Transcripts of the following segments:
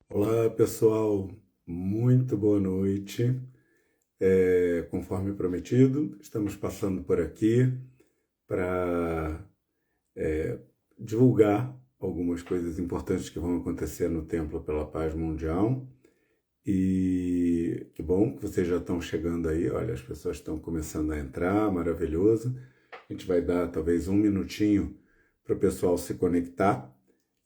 Olá, pessoal. Muito boa noite. Conforme prometido, estamos passando por aqui para divulgar algumas coisas importantes que vão acontecer no Templo pela Paz Mundial. E que bom que vocês já estão chegando aí. Olha, as pessoas estão começando a entrar, maravilhoso. A gente vai dar talvez um minutinho para o pessoal se conectar.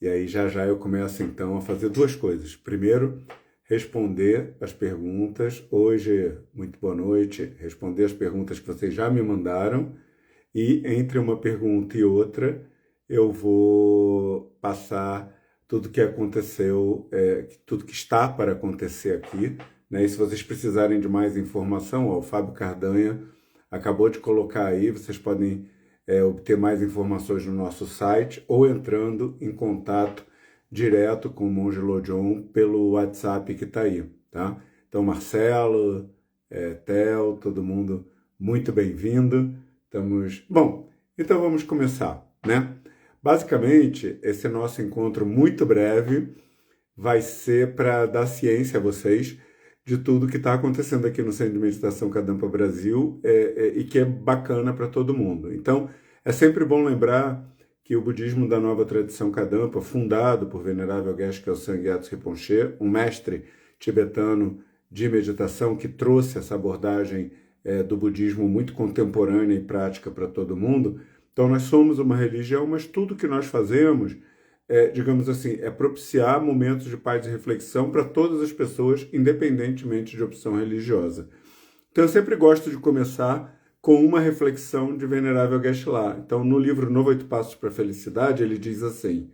E aí já já eu começo então a fazer duas coisas. Primeiro, responder as perguntas. Hoje, muito boa noite, responder as perguntas que vocês já me mandaram. E entre uma pergunta e outra, eu vou passar tudo que aconteceu, tudo que está para acontecer aqui, né? E se vocês precisarem de mais informação, ó, o Fábio Cardanha acabou de colocar aí, vocês podem obter mais informações no nosso site ou entrando em contato direto com o Monge Lojong pelo WhatsApp que está aí, tá? Então, Marcelo, Theo, todo mundo muito bem-vindo. Bom, então vamos começar, né? Basicamente, esse nosso encontro muito breve vai ser para dar ciência a vocês de tudo que está acontecendo aqui no Centro de Meditação Kadampa Brasil e que é bacana para todo mundo. Então, é sempre bom lembrar que o budismo da nova tradição Kadampa, fundado por Venerável Geshe Kelsang Gyatso Rinpoche, um mestre tibetano de meditação que trouxe essa abordagem do budismo muito contemporânea e prática para todo mundo. Então, nós somos uma religião, mas tudo que nós fazemos digamos assim, é propiciar momentos de paz e reflexão para todas as pessoas, independentemente de opção religiosa. Então, eu sempre gosto de começar com uma reflexão de Venerável Geshe-la. Então, no livro Novo Oito Passos para a Felicidade, ele diz assim: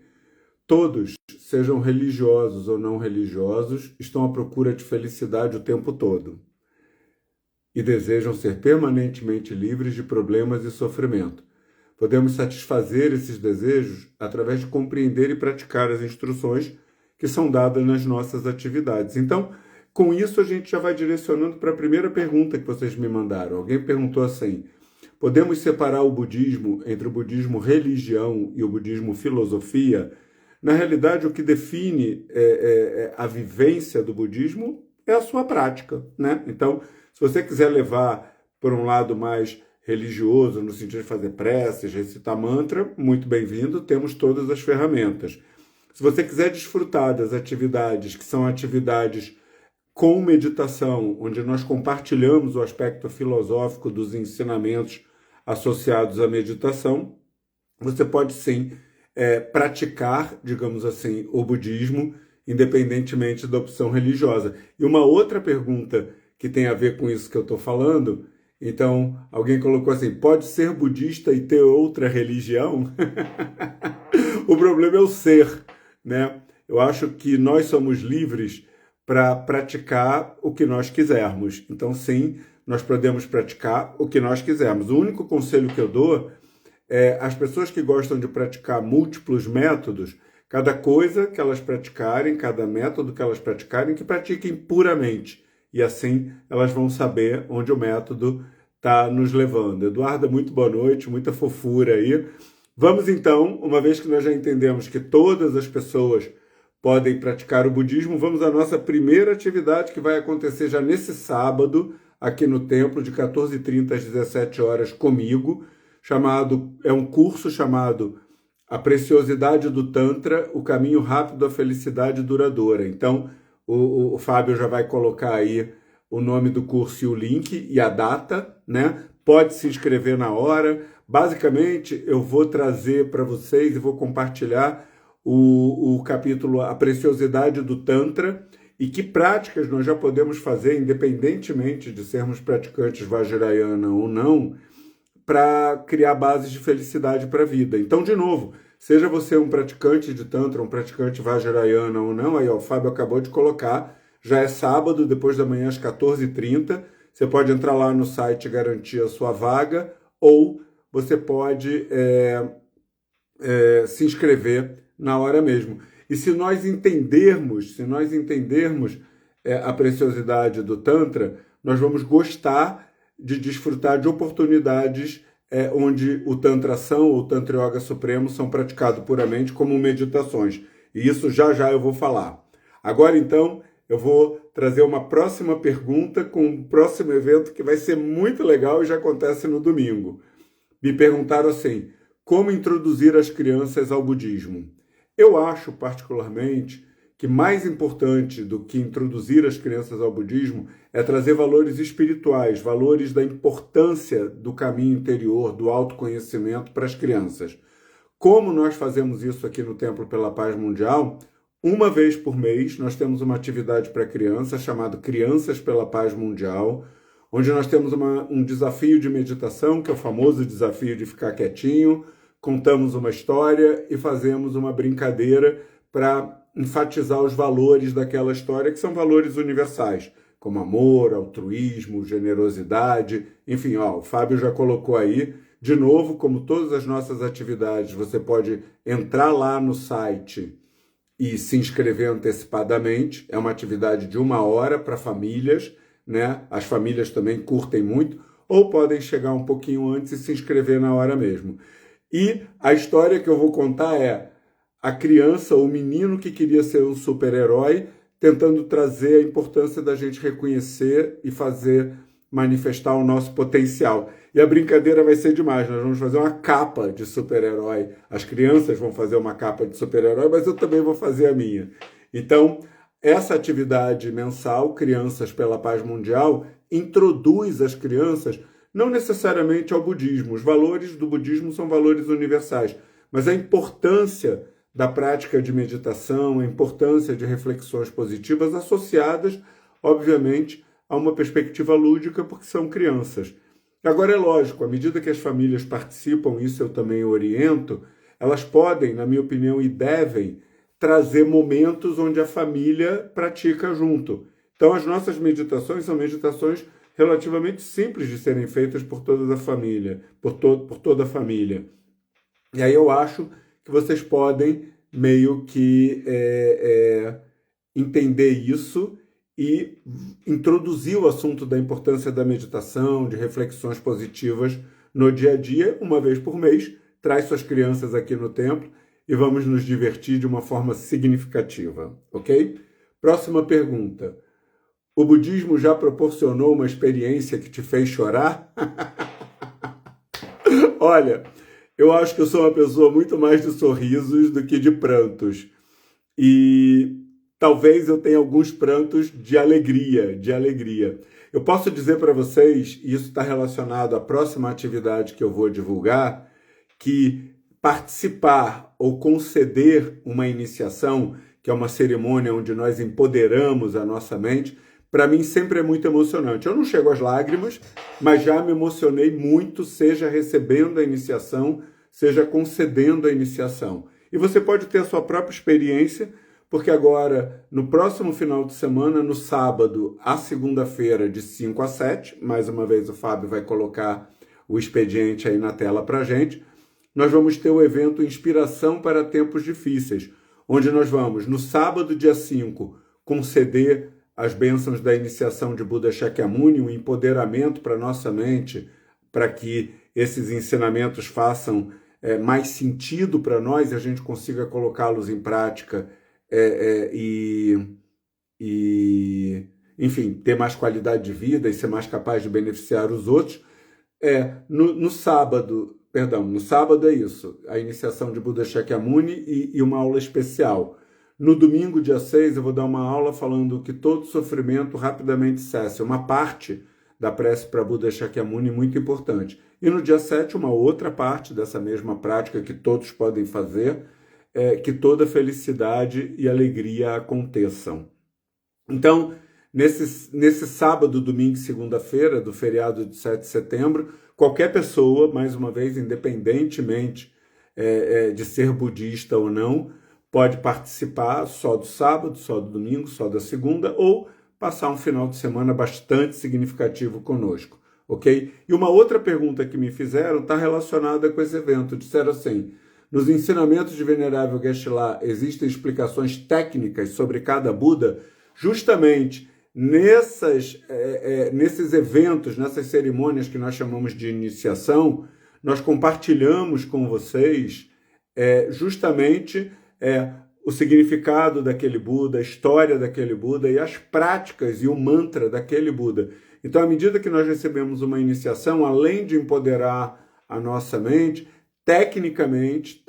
todos, sejam religiosos ou não religiosos, estão à procura de felicidade o tempo todo e desejam ser permanentemente livres de problemas e sofrimento. Podemos satisfazer esses desejos através de compreender e praticar as instruções que são dadas nas nossas atividades. Então, com isso, a gente já vai direcionando para a primeira pergunta que vocês me mandaram. Alguém perguntou assim: podemos separar o budismo entre o budismo religião e o budismo filosofia? Na realidade, o que define a vivência do budismo é a sua prática, né? Então, se você quiser levar por um lado mais religioso, no sentido de fazer preces, recitar mantra, muito bem-vindo, temos todas as ferramentas. Se você quiser desfrutar das atividades, que são atividades com meditação, onde nós compartilhamos o aspecto filosófico dos ensinamentos associados à meditação, você pode sim praticar, digamos assim, o budismo, independentemente da opção religiosa. E uma outra pergunta que tem a ver com isso que eu estou falando. Então, alguém colocou assim: pode ser budista e ter outra religião? O problema é o ser, né? Eu acho que nós somos livres para praticar o que nós quisermos. Então, sim, nós podemos praticar o que nós quisermos. O único conselho que eu dou é as pessoas que gostam de praticar múltiplos métodos, cada coisa que elas praticarem, cada método que elas praticarem, que pratiquem puramente. E assim elas vão saber onde o método está nos levando. Eduarda, muito boa noite, muita fofura aí. Vamos então, uma vez que nós já entendemos que todas as pessoas podem praticar o budismo, vamos à nossa primeira atividade que vai acontecer já nesse sábado, aqui no templo, de 14h30 às 17 horas comigo, é um curso chamado A Preciosidade do Tantra, o caminho rápido à felicidade duradoura. Então, o Fábio já vai colocar aí o nome do curso e o link e a data, né? Pode se inscrever na hora. Basicamente, eu vou trazer para vocês e vou compartilhar o capítulo A Preciosidade do Tantra e que práticas nós já podemos fazer, independentemente de sermos praticantes Vajrayana ou não, para criar bases de felicidade para a vida. Então, de novo, seja você um praticante de Tantra, um praticante Vajrayana ou não, aí ó, o Fábio acabou de colocar, já é sábado, depois da manhã às 14h30, você pode entrar lá no site e garantir a sua vaga, ou você pode se inscrever na hora mesmo. E se nós entendermos a preciosidade do Tantra, nós vamos gostar de desfrutar de oportunidades onde o Tantração ou o Tantra Yoga Supremo são praticados puramente como meditações. E isso já já eu vou falar. Agora, então, eu vou trazer uma próxima pergunta com um próximo evento que vai ser muito legal e já acontece no domingo. Me perguntaram assim, como introduzir as crianças ao budismo? Eu acho, particularmente, que mais importante do que introduzir as crianças ao budismo é trazer valores espirituais, valores da importância do caminho interior, do autoconhecimento para as crianças. Como nós fazemos isso aqui no Templo pela Paz Mundial? Uma vez por mês, nós temos uma atividade para crianças chamada Crianças pela Paz Mundial, onde nós temos um desafio de meditação, que é o famoso desafio de ficar quietinho, contamos uma história e fazemos uma brincadeira para enfatizar os valores daquela história, que são valores universais, como amor, altruísmo, generosidade, enfim, o Fábio já colocou aí. De novo, como todas as nossas atividades, você pode entrar lá no site e se inscrever antecipadamente. É uma atividade de 1 hora para famílias, né? As famílias também curtem muito, ou podem chegar um pouquinho antes e se inscrever na hora mesmo. E a história que eu vou contar é a criança, o menino que queria ser um super-herói, tentando trazer a importância da gente reconhecer e fazer manifestar o nosso potencial. E a brincadeira vai ser demais, nós vamos fazer uma capa de super-herói. As crianças vão fazer uma capa de super-herói, mas eu também vou fazer a minha. Então, essa atividade mensal, Crianças pela Paz Mundial, introduz as crianças não necessariamente ao budismo. Os valores do budismo são valores universais, mas a importância da prática de meditação, a importância de reflexões positivas associadas, obviamente, a uma perspectiva lúdica, porque são crianças. Agora, é lógico, à medida que as famílias participam, isso eu também oriento, elas podem, na minha opinião, e devem trazer momentos onde a família pratica junto. Então, as nossas meditações são meditações relativamente simples de serem feitas por toda a família, por toda a família. E aí eu acho que vocês podem meio que entender isso e introduzir o assunto da importância da meditação, de reflexões positivas no dia a dia, uma vez por mês. Traz suas crianças aqui no templo e vamos nos divertir de uma forma significativa, ok? Próxima pergunta. O budismo já proporcionou uma experiência que te fez chorar? Olha, eu acho que eu sou uma pessoa muito mais de sorrisos do que de prantos. E talvez eu tenha alguns prantos de alegria, Eu posso dizer para vocês, e isso está relacionado à próxima atividade que eu vou divulgar, que participar ou conceder uma iniciação, que é uma cerimônia onde nós empoderamos a nossa mente, para mim sempre é muito emocionante. Eu não chego às lágrimas, mas já me emocionei muito, seja recebendo a iniciação, seja concedendo a iniciação. E você pode ter a sua própria experiência, porque agora, no próximo final de semana, no sábado, à segunda-feira, de 5 a 7, mais uma vez o Fábio vai colocar o expediente aí na tela para a gente, nós vamos ter o evento Inspiração para Tempos Difíceis, onde nós vamos, no sábado, dia 5, conceder as bênçãos da iniciação de Buda Shakyamuni, um empoderamento para a nossa mente, para que esses ensinamentos façam mais sentido para nós e a gente consiga colocá-los em prática enfim, ter mais qualidade de vida e ser mais capaz de beneficiar os outros. No sábado é isso, a iniciação de Buda Shakyamuni e uma aula especial. No domingo, dia 6, eu vou dar uma aula falando que todo sofrimento rapidamente cessa. É uma parte da prece para Buda Shakyamuni muito importante. E no dia 7, uma outra parte dessa mesma prática que todos podem fazer, que toda felicidade e alegria aconteçam. Então, nesse sábado, domingo e segunda-feira, do feriado de 7 de setembro, qualquer pessoa, mais uma vez, independentemente de ser budista ou não, pode participar só do sábado, só do domingo, só da segunda, ou passar um final de semana bastante significativo conosco, ok? E uma outra pergunta que me fizeram está relacionada com esse evento. Disseram assim, nos ensinamentos de Venerável Geshe-la existem explicações técnicas sobre cada Buda? Justamente nesses eventos, nessas cerimônias que nós chamamos de iniciação, nós compartilhamos com vocês justamente o significado daquele Buda, a história daquele Buda e as práticas e o mantra daquele Buda. Então, à medida que nós recebemos uma iniciação, além de empoderar a nossa mente, tecnicamente,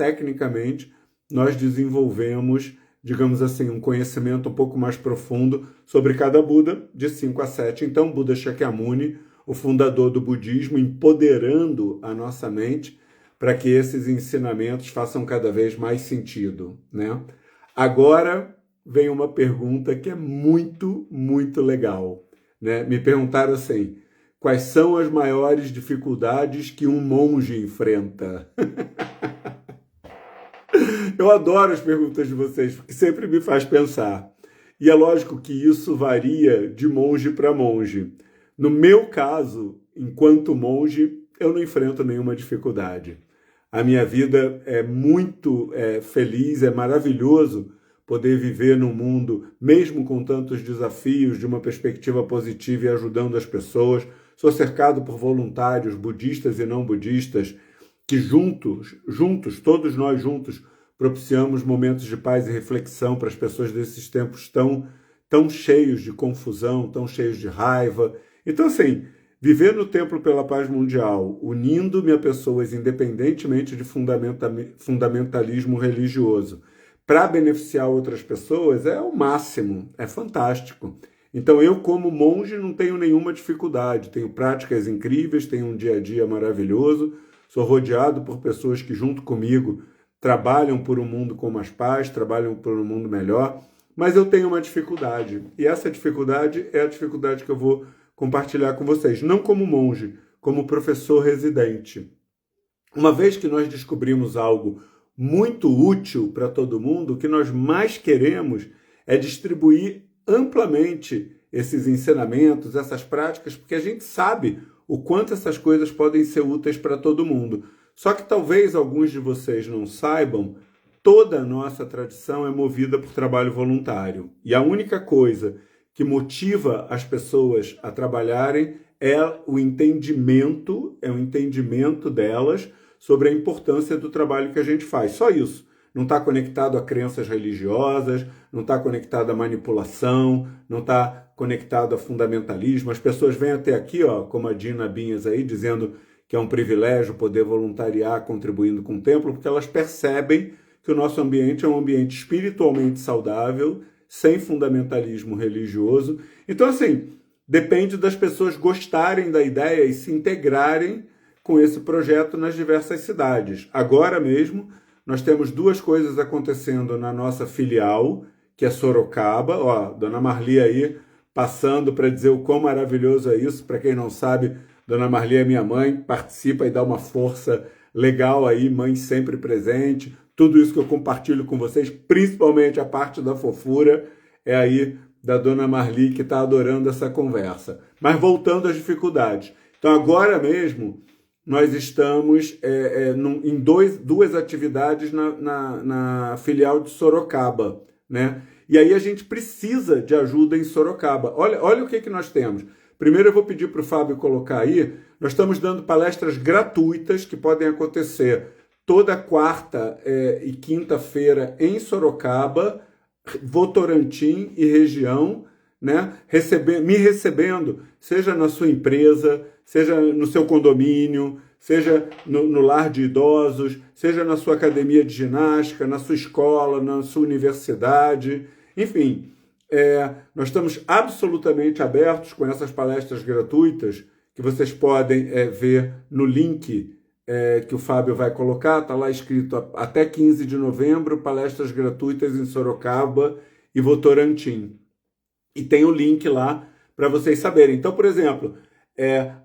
nós desenvolvemos, digamos assim, um conhecimento um pouco mais profundo sobre cada Buda, de 5 a 7. Então, Buda Shakyamuni, o fundador do budismo, empoderando a nossa mente para que esses ensinamentos façam cada vez mais sentido, né? Agora vem uma pergunta que é muito, muito legal, né? Me perguntaram assim, quais são as maiores dificuldades que um monge enfrenta? Eu adoro as perguntas de vocês, porque sempre me faz pensar. E é lógico que isso varia de monge para monge. No meu caso, enquanto monge, eu não enfrento nenhuma dificuldade. A minha vida é muito feliz, é maravilhoso poder viver num mundo, mesmo com tantos desafios, de uma perspectiva positiva e ajudando as pessoas. Sou cercado por voluntários budistas e não budistas que juntos, todos nós juntos, propiciamos momentos de paz e reflexão para as pessoas desses tempos tão cheios de confusão, tão cheios de raiva. Então, assim, viver no Templo pela Paz Mundial, unindo-me a pessoas independentemente de fundamentalismo religioso, para beneficiar outras pessoas, é o máximo, é fantástico. Então, eu, como monge, não tenho nenhuma dificuldade, tenho práticas incríveis, tenho um dia a dia maravilhoso, sou rodeado por pessoas que, junto comigo, trabalham por um mundo com mais paz, trabalham por um mundo melhor, mas eu tenho uma dificuldade, e essa dificuldade é a dificuldade que eu vou compartilhar com vocês, não como monge, como professor residente. Uma vez que nós descobrimos algo muito útil para todo mundo, o que nós mais queremos é distribuir amplamente esses ensinamentos, essas práticas, porque a gente sabe o quanto essas coisas podem ser úteis para todo mundo. Só que talvez alguns de vocês não saibam, toda a nossa tradição é movida por trabalho voluntário. E a única coisa que motiva as pessoas a trabalharem é o entendimento delas sobre a importância do trabalho que a gente faz. Só isso. Não está conectado a crenças religiosas, não está conectado a manipulação, não está conectado a fundamentalismo. As pessoas vêm até aqui, ó, como a Dina Binhas aí, dizendo que é um privilégio poder voluntariar contribuindo com o templo, porque elas percebem que o nosso ambiente é um ambiente espiritualmente saudável, sem fundamentalismo religioso. Então, assim, depende das pessoas gostarem da ideia e se integrarem com esse projeto nas diversas cidades. Agora mesmo, nós temos duas coisas acontecendo na nossa filial, que é Sorocaba. Ó, Dona Marli aí passando para dizer o quão maravilhoso é isso. Para quem não sabe, Dona Marli é minha mãe, participa e dá uma força legal aí, mãe sempre presente. Tudo isso que eu compartilho com vocês, principalmente a parte da fofura, é aí da Dona Marli, que está adorando essa conversa. Mas voltando às dificuldades. Então, agora mesmo, nós estamos em duas atividades na filial de Sorocaba, né? E aí a gente precisa de ajuda em Sorocaba. Olha o que nós temos. Primeiro eu vou pedir para o Fábio colocar aí, nós estamos dando palestras gratuitas que podem acontecer toda quarta e quinta-feira em Sorocaba, Votorantim e região, né? Me recebendo, seja na sua empresa, seja no seu condomínio, seja no lar de idosos, seja na sua academia de ginástica, na sua escola, na sua universidade, enfim. Nós estamos absolutamente abertos com essas palestras gratuitas, que vocês podem ver no link que o Fábio vai colocar, está lá escrito até 15 de novembro, palestras gratuitas em Sorocaba e Votorantim. E tem o link lá para vocês saberem. Então, por exemplo,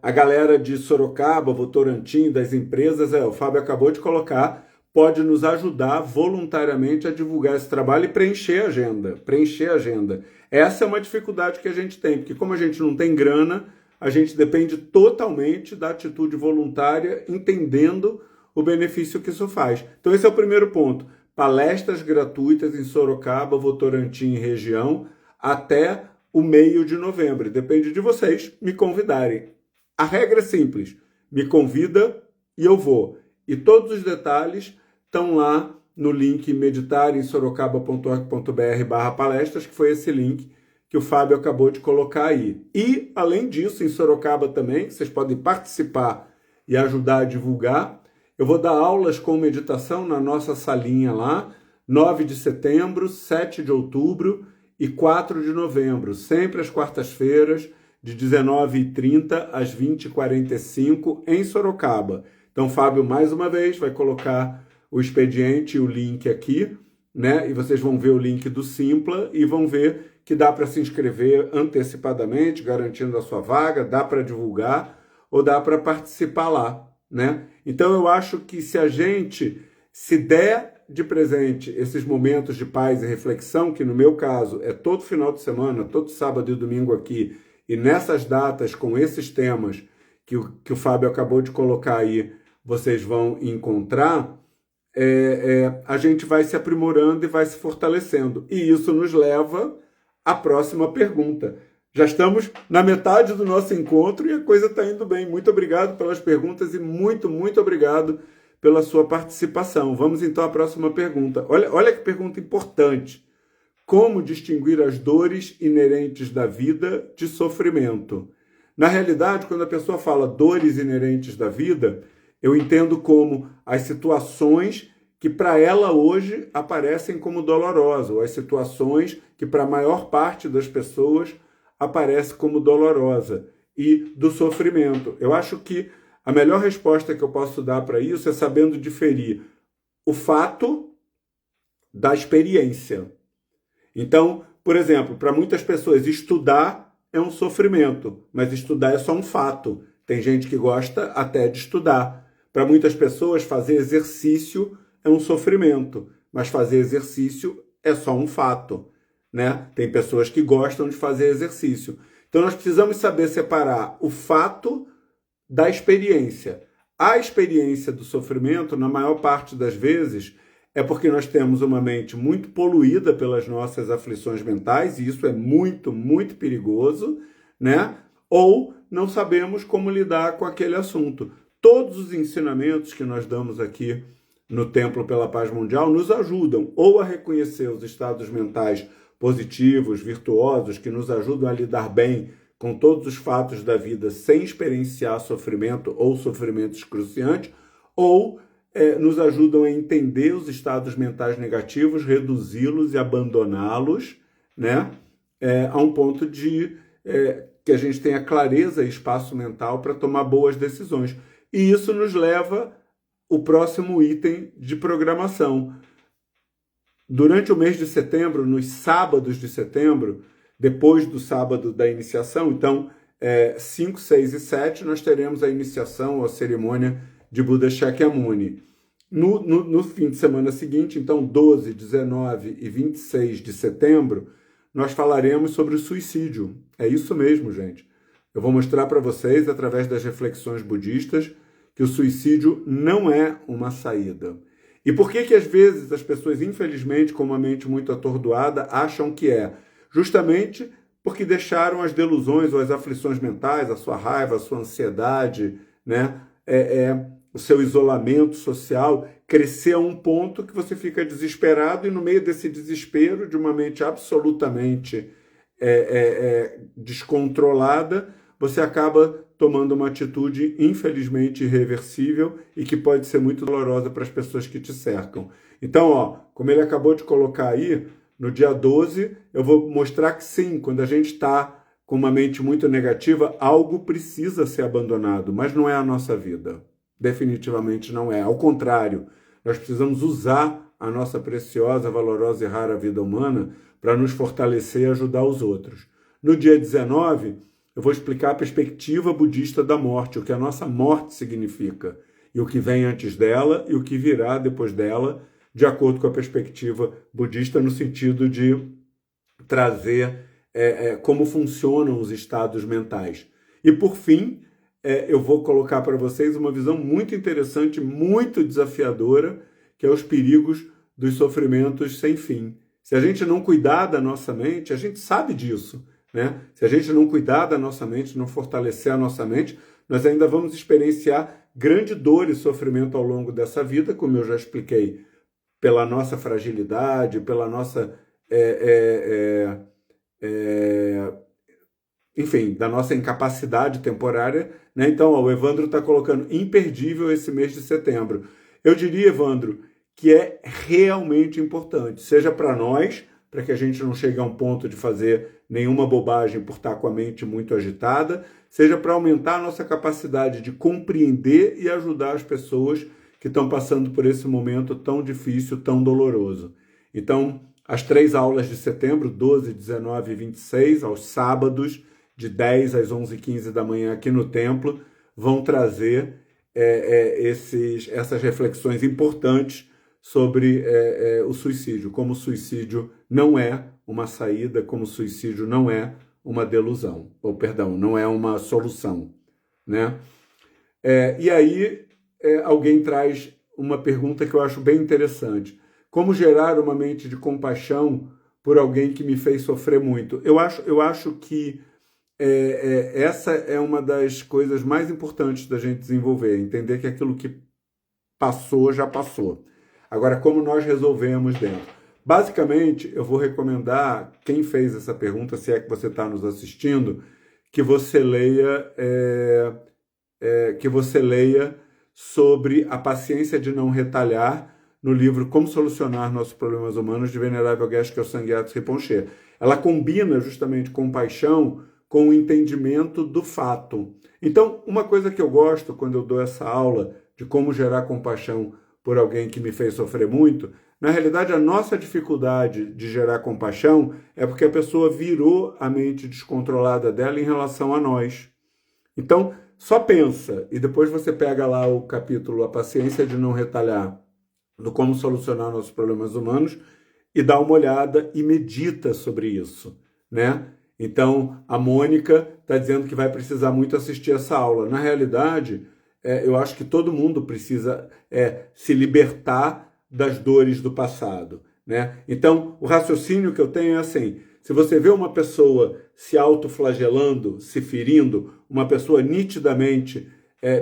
a galera de Sorocaba, Votorantim, das empresas, o Fábio acabou de colocar, pode nos ajudar voluntariamente a divulgar esse trabalho e preencher a agenda. Essa é uma dificuldade que a gente tem, porque como a gente não tem grana, a gente depende totalmente da atitude voluntária, entendendo o benefício que isso faz. Então esse é o primeiro ponto. Palestras gratuitas em Sorocaba, Votorantim e região, até o meio de novembro. Depende de vocês me convidarem. A regra é simples. Me convida e eu vou. E todos os detalhes estão lá no link meditaremsorocaba.org.br/palestras, que foi esse link que o Fábio acabou de colocar aí. E, além disso, em Sorocaba também, vocês podem participar e ajudar a divulgar, eu vou dar aulas com meditação na nossa salinha lá, 9 de setembro, 7 de outubro e 4 de novembro, sempre às quartas-feiras, de 19h30 às 20h45, em Sorocaba. Então, Fábio, mais uma vez, vai colocar o expediente e o link aqui, né? E vocês vão ver o link do Simpla e vão ver que dá para se inscrever antecipadamente, garantindo a sua vaga, dá para divulgar ou dá para participar lá, né? Então, eu acho que se a gente se der de presente esses momentos de paz e reflexão, que no meu caso é todo final de semana, todo sábado e domingo aqui, e nessas datas, com esses temas que o Fábio acabou de colocar aí, vocês vão encontrar, a gente vai se aprimorando e vai se fortalecendo. E isso nos leva à próxima pergunta. Já estamos na metade do nosso encontro e a coisa está indo bem. Muito obrigado pelas perguntas e muito, muito obrigado pela sua participação. Vamos então à próxima pergunta. Olha que pergunta importante. Como distinguir as dores inerentes da vida de sofrimento? Na realidade, quando a pessoa fala dores inerentes da vida, eu entendo como as situações que para ela hoje aparecem como dolorosas, ou as situações que para a maior parte das pessoas aparece como dolorosa, e do sofrimento. Eu acho que a melhor resposta que eu posso dar para isso é sabendo diferir o fato da experiência. Então, por exemplo, para muitas pessoas, estudar é um sofrimento, mas estudar é só um fato. Tem gente que gosta até de estudar. Para muitas pessoas, fazer exercício é um sofrimento, mas fazer exercício é só um fato, né? Tem pessoas que gostam de fazer exercício. Então, nós precisamos saber separar o fato da experiência. A experiência do sofrimento, na maior parte das vezes, é porque nós temos uma mente muito poluída pelas nossas aflições mentais, e isso é muito, muito perigoso, né? Ou não sabemos como lidar com aquele assunto. Todos os ensinamentos que nós damos aqui no Templo pela Paz Mundial nos ajudam ou a reconhecer os estados mentais positivos, virtuosos, que nos ajudam a lidar bem com todos os fatos da vida sem experienciar sofrimento ou sofrimento excruciante, ou nos ajudam a entender os estados mentais negativos, reduzi-los e abandoná-los, né? A um ponto de que a gente tenha clareza e espaço mental para tomar boas decisões. E isso nos leva ao próximo item de programação. Durante o mês de setembro, nos sábados de setembro, depois do sábado da iniciação, então 5, 6 e 7, nós teremos a iniciação, a cerimônia de Buda Shakyamuni. No fim de semana seguinte, então 12, 19 e 26 de setembro, nós falaremos sobre o suicídio. É isso mesmo, gente. Eu vou mostrar para vocês, através das reflexões budistas, que o suicídio não é uma saída. E por que às vezes as pessoas, infelizmente, com uma mente muito atordoada, acham que é? Justamente porque deixaram as delusões ou as aflições mentais, a sua raiva, a sua ansiedade, né? O seu isolamento social crescer a um ponto que você fica desesperado, e no meio desse desespero, de uma mente absolutamente descontrolada, você acaba tomando uma atitude infelizmente irreversível e que pode ser muito dolorosa para as pessoas que te cercam. Então, como ele acabou de colocar aí, no dia 12, eu vou mostrar que sim, quando a gente está com uma mente muito negativa, algo precisa ser abandonado, mas não é a nossa vida. Definitivamente não é. Ao contrário, nós precisamos usar a nossa preciosa, valorosa e rara vida humana para nos fortalecer e ajudar os outros. No dia 19, eu vou explicar a perspectiva budista da morte, o que a nossa morte significa, e o que vem antes dela e o que virá depois dela, de acordo com a perspectiva budista, no sentido de trazer como funcionam os estados mentais. E, por fim, eu vou colocar para vocês uma visão muito interessante, muito desafiadora, que é os perigos dos sofrimentos sem fim. Se a gente não cuidar da nossa mente, a gente sabe disso, né? Se a gente não cuidar da nossa mente, não fortalecer a nossa mente, nós ainda vamos experienciar grande dor e sofrimento ao longo dessa vida, como eu já expliquei, pela nossa fragilidade, pela nossa, é, é, é, enfim, da nossa incapacidade temporária, né? Então, ó, o Evandro está colocando imperdível esse mês de setembro. Eu diria, Evandro, que é realmente importante, seja para nós, para que a gente não chegue a um ponto de fazer nenhuma bobagem por estar com a mente muito agitada, seja para aumentar a nossa capacidade de compreender e ajudar as pessoas que estão passando por esse momento tão difícil, tão doloroso. Então, as 3 aulas de setembro, 12, 19 e 26, aos sábados, de 10 às 11h15 da manhã aqui no templo, vão trazer essas reflexões importantes sobre o suicídio, como o suicídio não é uma saída, como o suicídio não é uma delusão, ou perdão, não é uma solução, né? E aí alguém traz uma pergunta que eu acho bem interessante. Como gerar uma mente de compaixão por alguém que me fez sofrer muito? Eu acho que essa é uma das coisas mais importantes da gente desenvolver, entender que aquilo que passou, já passou. Agora, como nós resolvemos dentro? Basicamente, eu vou recomendar, quem fez essa pergunta, se é que você está nos assistindo, que você leia sobre a paciência de não retalhar no livro Como Solucionar Nossos Problemas Humanos, de Venerável Geshe Sangyats Rinpoche. Ela combina justamente compaixão com o entendimento do fato. Então, uma coisa que eu gosto quando eu dou essa aula de como gerar compaixão por alguém que me fez sofrer muito, na realidade a nossa dificuldade de gerar compaixão é porque a pessoa virou a mente descontrolada dela em relação a nós. Então, só pensa, e depois você pega lá o capítulo A Paciência de Não Retalhar, do Como Solucionar Nossos Problemas Humanos, e dá uma olhada e medita sobre isso, né? Então, a Mônica está dizendo que vai precisar muito assistir essa aula. Na realidade, eu acho que todo mundo precisa se libertar das dores do passado, né? Então, o raciocínio que eu tenho é assim, se você vê uma pessoa se autoflagelando, se ferindo, uma pessoa nitidamente,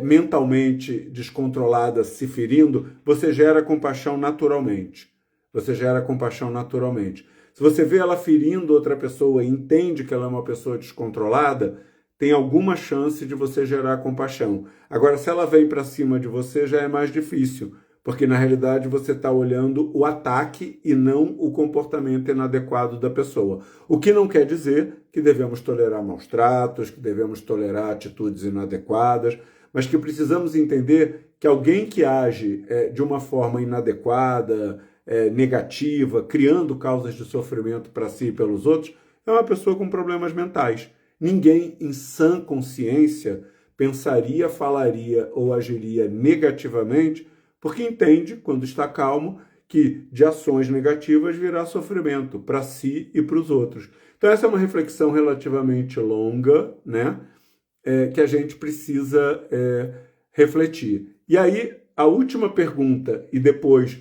mentalmente descontrolada, se ferindo, você gera compaixão naturalmente. Você gera compaixão naturalmente. Se você vê ela ferindo outra pessoa e entende que ela é uma pessoa descontrolada, tem alguma chance de você gerar compaixão. Agora, se ela vem para cima de você, já é mais difícil, porque na realidade você está olhando o ataque e não o comportamento inadequado da pessoa. O que não quer dizer que devemos tolerar maus tratos, que devemos tolerar atitudes inadequadas, mas que precisamos entender que alguém que age de uma forma inadequada, negativa, criando causas de sofrimento para si e pelos outros, é uma pessoa com problemas mentais. Ninguém em sã consciência pensaria, falaria ou agiria negativamente porque entende, quando está calmo, que de ações negativas virá sofrimento para si e para os outros. Então essa é uma reflexão relativamente longa, né? Que a gente precisa refletir. E aí, a última pergunta e depois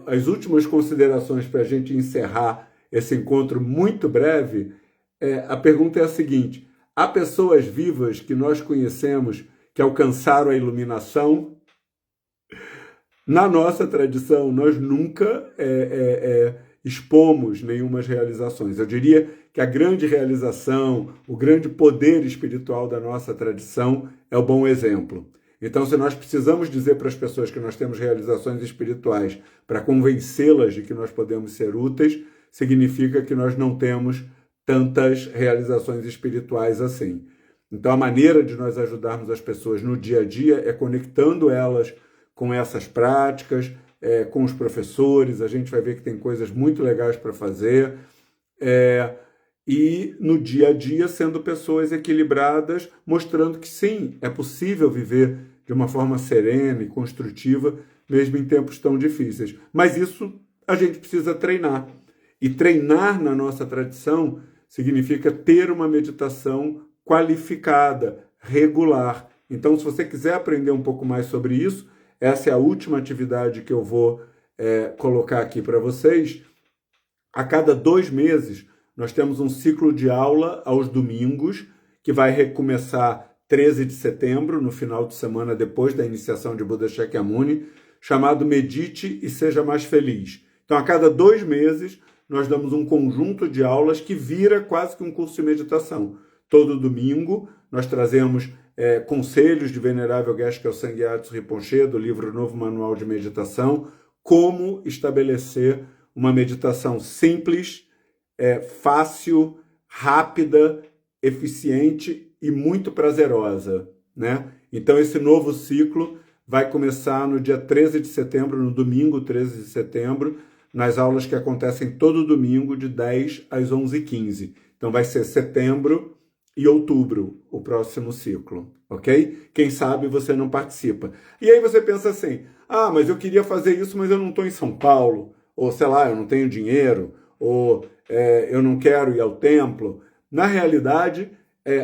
as últimas considerações para a gente encerrar esse encontro muito breve, a pergunta é a seguinte: há pessoas vivas que nós conhecemos que alcançaram a iluminação? Na nossa tradição, nós nunca expomos nenhumas realizações. Eu diria que a grande realização, o grande poder espiritual da nossa tradição é o bom exemplo. Então, se nós precisamos dizer para as pessoas que nós temos realizações espirituais para convencê-las de que nós podemos ser úteis, significa que nós não temos tantas realizações espirituais assim. Então, a maneira de nós ajudarmos as pessoas no dia a dia é conectando elas com essas práticas, com os professores. A gente vai ver que tem coisas muito legais para fazer. E no dia a dia sendo pessoas equilibradas, mostrando que sim, é possível viver de uma forma serena e construtiva, mesmo em tempos tão difíceis. Mas isso a gente precisa treinar. E treinar na nossa tradição significa ter uma meditação qualificada, regular. Então, se você quiser aprender um pouco mais sobre isso, essa é a última atividade que eu vou colocar aqui para vocês. A cada 2 meses, nós temos um ciclo de aula aos domingos, que vai recomeçar 13 de setembro, no final de semana depois da iniciação de Buda Shakyamuni, chamado Medite e Seja Mais Feliz. Então, a cada 2 meses, nós damos um conjunto de aulas que vira quase que um curso de meditação. Todo domingo, nós trazemos conselhos de Venerável Geshe Kelsang Gyatso Rinpoche, do livro Novo Manual de Meditação, como estabelecer uma meditação simples, fácil, rápida, eficiente e muito prazerosa, né? Então, esse novo ciclo vai começar no dia 13 de setembro, no domingo 13 de setembro, nas aulas que acontecem todo domingo, de 10 às 11h15. Então, vai ser setembro e outubro, o próximo ciclo, ok? Quem sabe você não participa. E aí você pensa assim, mas eu queria fazer isso, mas eu não estou em São Paulo, ou sei lá, eu não tenho dinheiro, ou eu não quero ir ao templo. Na realidade,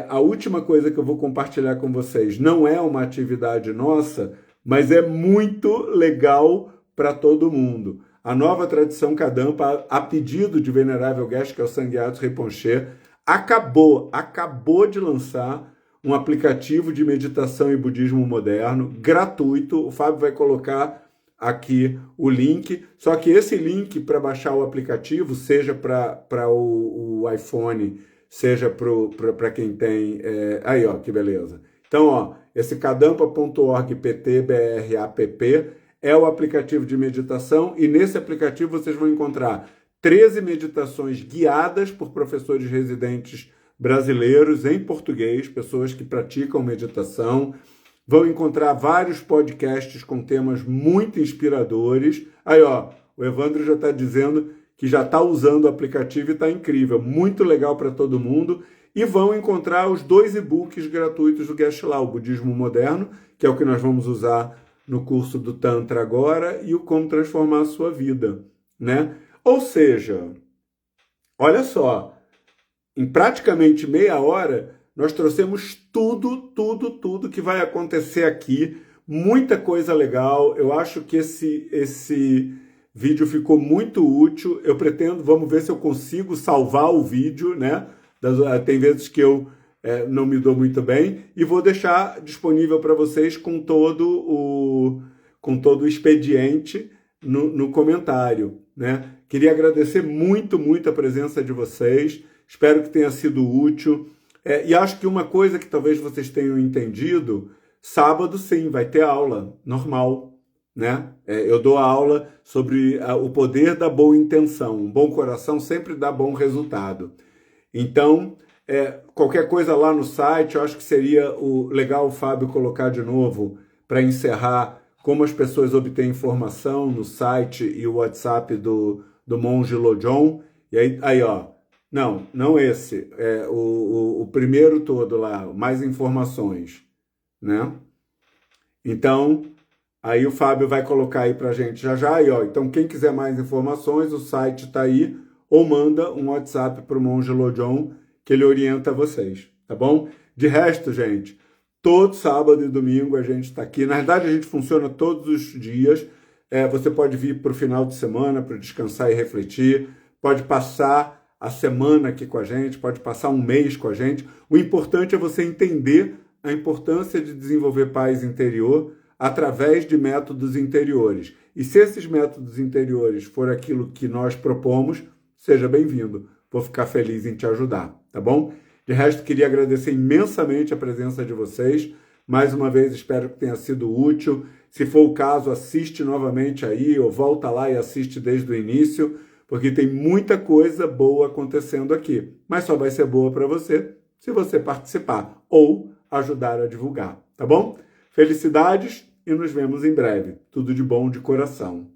a última coisa que eu vou compartilhar com vocês não é uma atividade nossa, mas é muito legal para todo mundo. A nova tradição Kadampa, a pedido de Venerável Geshe Kelsang Gyatso Rinpoche, acabou de lançar um aplicativo de meditação e budismo moderno, gratuito. O Fábio vai colocar aqui o link, só que esse link para baixar o aplicativo, seja para o iPhone, seja para quem tem... aí, ó, que beleza. Então, ó, esse kadampa.org pt/app é o aplicativo de meditação, e nesse aplicativo vocês vão encontrar 13 meditações guiadas por professores residentes brasileiros em português, pessoas que praticam meditação. Vão encontrar vários podcasts com temas muito inspiradores. Aí, ó, o Evandro já está dizendo que já está usando o aplicativo e está incrível, muito legal para todo mundo. E vão encontrar os 2 e-books gratuitos do Geshe Lá, o Budismo Moderno, que é o que nós vamos usar no curso do Tantra agora, e o Como Transformar a Sua Vida, né? Ou seja, olha só, em praticamente meia hora, nós trouxemos tudo que vai acontecer aqui, muita coisa legal. Eu acho que esse vídeo ficou muito útil. Eu pretendo, vamos ver se eu consigo salvar o vídeo, né? Tem vezes que eu não me dou muito bem, e vou deixar disponível para vocês com todo o expediente no comentário, né? Queria agradecer muito a presença de vocês, espero que tenha sido útil, e acho que uma coisa que talvez vocês tenham entendido, sábado sim, vai ter aula normal, né? Eu dou aula sobre o poder da boa intenção, um bom coração sempre dá bom resultado. Então, qualquer coisa lá no site, eu acho que seria legal o Fábio colocar de novo, para encerrar, como as pessoas obtêm informação no site e o WhatsApp do Monge Lojong. E aí ó, não esse, o primeiro todo lá, mais informações, né? Então, aí o Fábio vai colocar aí pra gente já, aí ó, então quem quiser mais informações, o site está aí, ou manda um WhatsApp para o Monge Lojong, que ele orienta vocês, tá bom? De resto, gente, todo sábado e domingo a gente está aqui. Na verdade, a gente funciona todos os dias. Você pode vir para o final de semana para descansar e refletir. Pode passar a semana aqui com a gente, pode passar um mês com a gente. O importante é você entender a importância de desenvolver paz interior através de métodos interiores. E se esses métodos interiores for aquilo que nós propomos, seja bem-vindo. Vou ficar feliz em te ajudar, tá bom? De resto, queria agradecer imensamente a presença de vocês. Mais uma vez, espero que tenha sido útil. Se for o caso, assiste novamente aí, ou volta lá e assiste desde o início, porque tem muita coisa boa acontecendo aqui. Mas só vai ser boa para você se você participar ou ajudar a divulgar, tá bom? Felicidades e nos vemos em breve. Tudo de bom de coração.